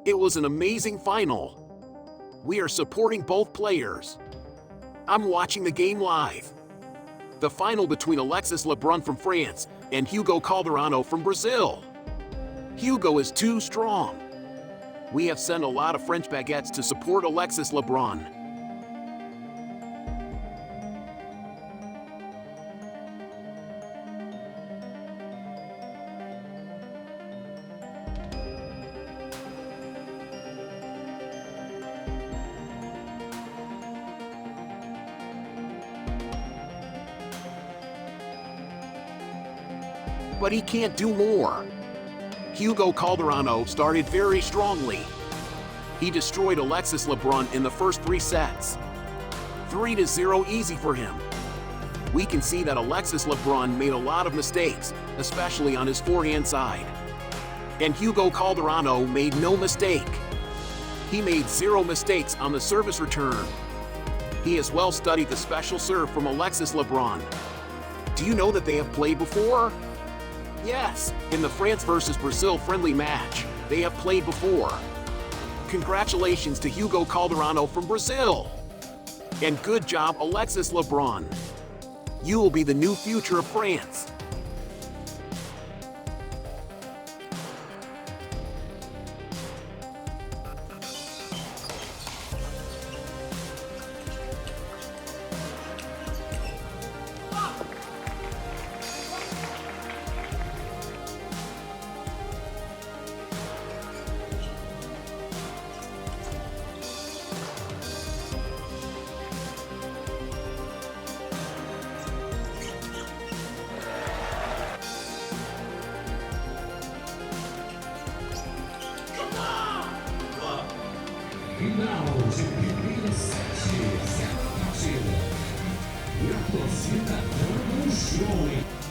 It was an amazing final. We are supporting both players. I'm watching the game live. The final between Alexis Lebrun from France and Hugo Calderano from Brazil. Hugo is too strong. We have sent a lot of French baguettes to support Alexis Lebrun. But he can't do more. Hugo Calderano started very strongly. He destroyed Alexis Lebrun in the first 3 sets. 3-0 easy for him. We can see that Alexis Lebrun made a lot of mistakes, especially on his forehand side. And Hugo Calderano made no mistake. He made 0 mistakes on the service return. He has well studied the special serve from Alexis Lebrun. Do you know that they have played before? Yes, in the France versus Brazil friendly match, they have played before. Congratulations to Hugo Calderano from Brazil. And good job, Alexis Lebrun. You will be the new future of France. Final de primeiro set, 0 partida. E a torcida dando um show, hein?